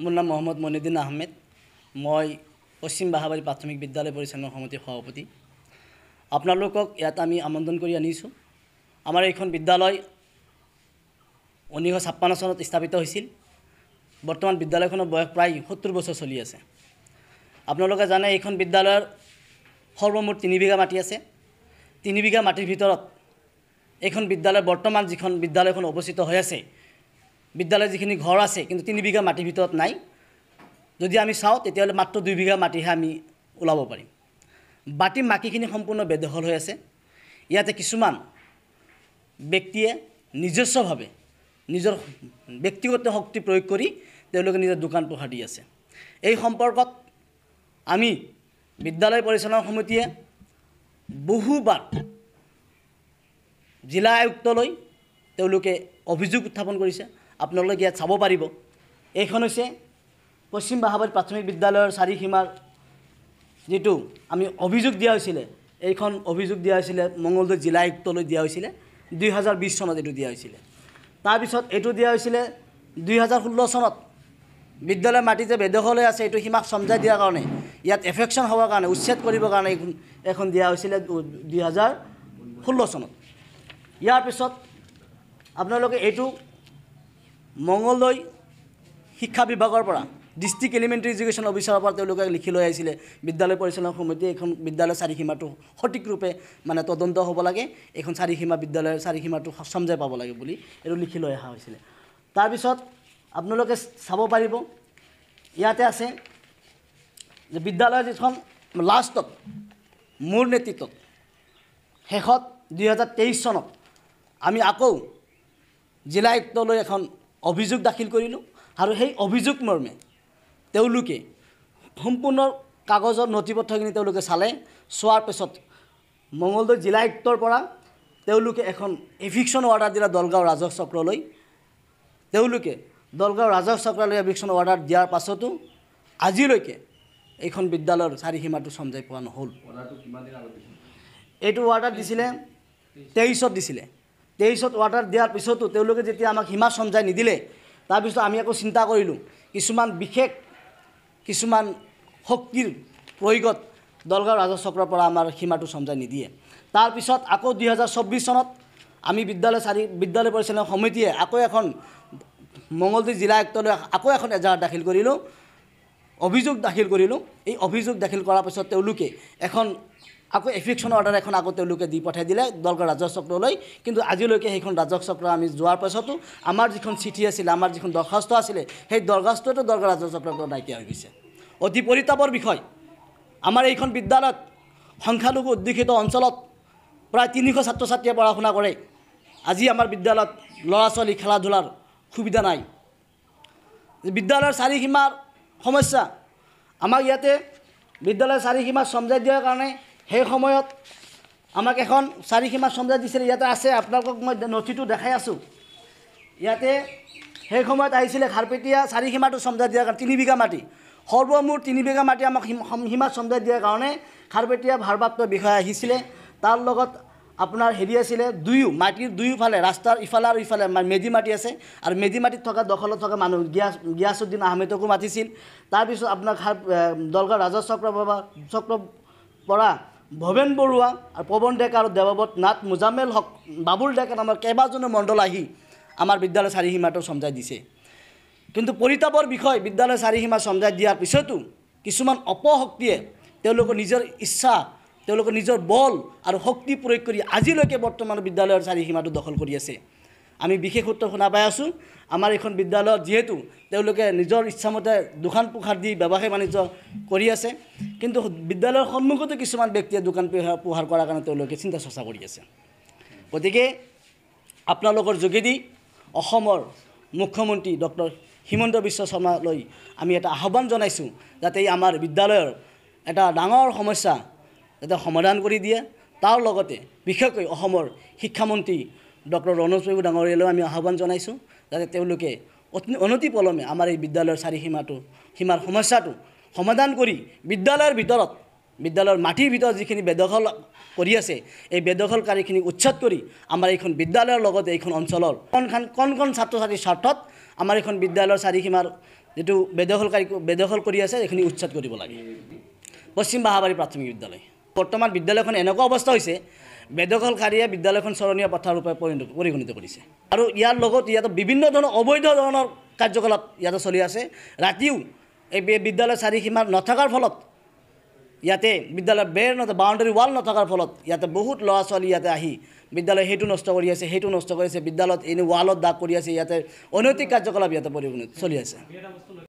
মোৰ নাম মোহাম্মদ মনিউদ্দিন আহমেদ। মই পশ্চিম বাহাবাৰী প্ৰাথমিক বিদ্যালয় পৰিচালনা সমিতিৰ সভাপতি। আপোনালোকক ইয়াত আমি আমন্ত্ৰণ কৰি আনিছোঁ। আমাৰ এইখন বিদ্যালয় 1956 চনত স্থাপিত হৈছিল। বৰ্তমান বিদ্যালয়খনৰ বয়স প্ৰায় 70 বছৰ চলি আছে। আপোনালোকে জানে এইখন বিদ্যালয়ৰ সৰ্বমুঠ 3 বিঘা মাটি আছে। 3 বিঘা মাটিৰ ভিতৰত এইখন বিদ্যালয় বৰ্তমান যিখন বিদ্যালয়খন অৱস্থিত হৈ আছে, বিদ্যালয় যিখিনি ঘৰ আছে কিন্তু 3 বিঘা মাটিৰ ভিতৰত নাই। যদি আমি চাওঁ তেতিয়াহ'লে মাত্ৰ 2 বিঘা মাটিহে আমি ওলাব পাৰিম। বাকী মাটিখিনি সম্পূৰ্ণ বেদখল হৈ আছে। ইয়াতে কিছুমান ব্যক্তিয়ে নিজস্বভাৱে নিজৰ ব্যক্তিগত শক্তি প্ৰয়োগ কৰি তেওঁলোকে নিজৰ দোকান পোহাৰ দি আছে। এই সম্পৰ্কত আমি বিদ্যালয় পৰিচালনা সমিতিয়ে বহুবাৰ জিলা আয়ুক্তলৈ তেওঁলোকে অভিযোগ উত্থাপন কৰিছে। আপোনালোকে ইয়াত চাব পাৰিব। এইখন হৈছে পশ্চিম বাহাবাৰী প্ৰাথমিক বিদ্যালয়ৰ চাৰিসীমাৰ যেটো আমি অভিযোগ দিয়া হৈছিলে। এইখন অভিযোগ দিয়া হৈছিলে মঙলদৈ জিলা আয়ুক্তলৈ দিয়া হৈছিলে। 2020 চনত এটো দিয়া হৈছিলে। তাৰ পিছত এটো দিয়া হৈছিলে 2016 চনত। বিদ্যালয় মাটি যে বেদখল হৈ আছে এটো সীমাক সমজাই দিয়াৰ কাৰণে, ইয়াত এফেকশন হোৱাৰ কাৰণে, উচ্ছেদ কৰিবৰ কাৰণে এখন দিয়া হৈছিলে 2016 চনত। ইয়াৰ পিছত আপোনালোকে এটো মঙলদৈ শিক্ষা বিভাগৰ পৰা ডিষ্ট্ৰিক্ট এলিমেণ্টাৰী এডুকেশ্যন অফিচাৰৰ পৰা তেওঁলোকে লিখি লৈ আহিছিলে বিদ্যালয় পৰিচালনা সমিতিয়ে এখন বিদ্যালয়ৰ চাৰিসীমাটো সঠিক ৰূপে মানে তদন্ত হ'ব লাগে, এখন চাৰিসীমা বিদ্যালয়ৰ চাৰিসীমাটো সমজাই পাব লাগে বুলি এটো লিখি লৈ অহা হৈছিলে। তাৰপিছত আপোনালোকে চাব পাৰিব ইয়াতে আছে যে বিদ্যালয়ৰ যিখন লাষ্টত মোৰ নেতৃত্বত শেষত 2023 চনত আমি আকৌ জিলা আয়ুক্তলৈ এখন অভিযোগ দাখিল কৰিলোঁ আৰু সেই অভিযোগ মৰ্মে তেওঁলোকে সম্পূৰ্ণ কাগজৰ নথিপত্ৰখিনি তেওঁলোকে চালে। চোৱাৰ পিছত মঙলদৈ জিলা আয়ুক্তৰ পৰা তেওঁলোকে এখন এভিকশ্যন অৰ্ডাৰ দিলে দলগাঁও ৰাজহ চক্ৰলৈ। তেওঁলোকে দলগাঁও ৰাজহ চক্ৰলৈ এভিকশ্যন অৰ্ডাৰ দিয়াৰ পাছতো আজিলৈকে এইখন বিদ্যালয়ৰ চাৰিসীমাটো সমজাই পোৱা নহ'ল। এইটো অৰ্ডাৰ দিছিলে 23ত দিছিলে। 23ত অৰ্ডাৰ দিয়াৰ পিছতো তেওঁলোকে যেতিয়া আমাক সীমা সমজাই নিদিলে, তাৰপিছত আমি আকৌ চিন্তা কৰিলোঁ কিছুমান বিশেষ কিছুমান শক্তিৰ প্ৰয়োগত দলগাঁও ৰাজহ চক্ৰৰ পৰা আমাৰ সীমাটো সমজাই নিদিয়ে। তাৰপিছত আকৌ 2024 চনত আমি বিদ্যালয় পৰিচালনা সমিতিয়ে আকৌ এখন মঙলদৈ জিলা আয়ুক্তলৈ আকৌ এখন এজাহাৰ দাখিল কৰিলোঁ, অভিযোগ দাখিল কৰিলোঁ। এই অভিযোগ দাখিল কৰাৰ পিছত তেওঁলোকে এখন আকৌ এফিকশ্যন অৰ্ডাৰ এখন আকৌ তেওঁলোকে দি পঠাই দিলে দলগাঁও ৰাজহ চক্ৰলৈ। কিন্তু আজিলৈকে সেইখন ৰাজহ চক্ৰ আমি যোৱাৰ পাছতো আমাৰ যিখন চিঠি আছিলে, আমাৰ যিখন দৰখাস্ত আছিলে, সেই দৰখাস্তটো দলগাঁও ৰাজহ চক্ৰৰ পৰা নাইকিয়া হৈ গৈছে। অতি পৰিতাপৰ বিষয়। আমাৰ এইখন বিদ্যালয়ত সংখ্যালঘু অধ্যুষিত অঞ্চলত প্ৰায় 300 ছাত্ৰ ছাত্ৰীয়ে পঢ়া শুনা কৰে। আজি আমাৰ বিদ্যালয়ত ল'ৰা ছোৱালী খেলা ধূলাৰ সুবিধা নাই। বিদ্যালয়ৰ চাৰিসীমাৰ সমস্যা আমাক ইয়াতে বিদ্যালয়ৰ চাৰিসীমা সমজাই দিয়াৰ কাৰণে সেই সময়ত আমাক এখন চাৰিসীমা সমজাই দিছিলে। ইয়াতে আছে, আপোনালোকক মই নথিটো দেখাই আছোঁ। ইয়াতে সেই সময়ত আহিছিলে খাৰপেটীয়া চাৰিসীমাটো সমজাই দিয়াৰ কাৰণে 3 বিঘা মাটি, সৰ্বমুঠ 3 বিঘা মাটি আমাক সীমা সমজাই দিয়াৰ কাৰণে খাৰপেটীয়া ভাৰপ্ৰাপ্ত বিষয়া আহিছিলে। তাৰ লগত আপোনাৰ হেৰি আছিলে মাটিৰ দুয়োফালে ৰাস্তাৰ ইফালে আৰু ইফালে মেডি মাটি আছে আৰু মেডি মাটিত থকা দখলত থকা মানুহ গিয়াছুদ্দিন আহমেদকো মাতিছিল। তাৰপিছত আপোনাৰ দলগাঁও ৰাজহ চক্ৰৰ পৰা ভৱেন বৰুৱা আৰু পৱন ডেকা আৰু দেৱব্ৰত নাথ, মুজাম্মেল হক, বাবুল ডেকা নামৰ কেইবাজনো মণ্ডল আহি আমাৰ বিদ্যালয়ৰ চাৰিসীমাটো সমজাই দিছে। কিন্তু পৰিতাপৰ বিষয়, বিদ্যালয়ৰ চাৰিসীমা সমজাই দিয়াৰ পিছতো কিছুমান অপশক্তিয়ে তেওঁলোকৰ নিজৰ ইচ্ছা, তেওঁলোকৰ নিজৰ বল আৰু শক্তি প্ৰয়োগ কৰি আজিলৈকে বৰ্তমান বিদ্যালয়ৰ চাৰিসীমাটো দখল কৰি আছে। আমি বিশেষ সূত্ৰ শুনা পাই আছোঁ আমাৰ এইখন বিদ্যালয়ত যিহেতু তেওঁলোকে নিজৰ ইচ্ছামতে দোকান পোহাৰ দি ব্যৱসায় বাণিজ্য কৰি আছে, কিন্তু বিদ্যালয়ৰ সন্মুখতো কিছুমান ব্যক্তিয়ে দোকান পোহাৰ কৰাৰ কাৰণে তেওঁলোকে চিন্তা চৰ্চা কৰি আছে। গতিকে আপোনালোকৰ যোগেদি অসমৰ মুখ্যমন্ত্ৰী ডক্টৰ হিমন্ত বিশ্ব শৰ্মালৈ আমি এটা আহ্বান জনাইছোঁ যাতে আমাৰ বিদ্যালয়ৰ এটা ডাঙৰ সমস্যা যাতে সমাধান কৰি দিয়ে। তাৰ লগতে বিশেষকৈ অসমৰ শিক্ষামন্ত্ৰী ডক্টৰ ৰণোজ পেগু ডাঙৰীয়ালৈ আমি আহ্বান জনাইছোঁ যাতে তেওঁলোকে অনতিপলমে আমাৰ এই বিদ্যালয়ৰ সীমাৰ সমস্যাটো সমাধান কৰি বিদ্যালয়ৰ মাটিৰ ভিতৰত যিখিনি বেদখল কৰি আছে এই বেদখলকাৰীখিনিক উচ্ছেদ কৰি আমাৰ এইখন বিদ্যালয়ৰ লগতে এইখন অঞ্চলৰ কোন ছাত্ৰ ছাত্ৰীৰ স্বাৰ্থত আমাৰ এইখন বিদ্যালয়ৰ চাৰিসীমাৰ যেটো বেদখল কৰি আছে এইখিনি উচ্ছেদ কৰিব লাগে পশ্চিম বাহাবাৰী প্ৰাথমিক বিদ্যালয় বৰ্তমান বিদ্যালয়খন এনেকুৱা অৱস্থা হৈছে বেদখলকাৰীয়ে বিদ্যালয়খন চৰণীয়া পথাৰ ৰূপে পৰিগণিত কৰিছে আৰু ইয়াৰ লগত ইয়াত বিভিন্ন ধৰণৰ অবৈধ ধৰণৰ কাৰ্যকলাপ ইয়াতে চলি আছে ৰাতিও এই বিদ্যালয় চাৰিসীমাৰ নথকাৰ ফলত ইয়াতে বিদ্যালয়ৰ বেৰ বাউণ্ডাৰী ৱাল নথকাৰ ফলত ইয়াতে বহুত ল'ৰা ছোৱালী ইয়াতে আহি বিদ্যালয় সেইটো নষ্ট কৰি আছে সেইটো নষ্ট কৰি আছে বিদ্যালয়ত এনে ৱালত দাগ কৰি আছে ইয়াতে অনৈতিক কাৰ্যকলাপ ইয়াতে পৰিগণিত চলি আছে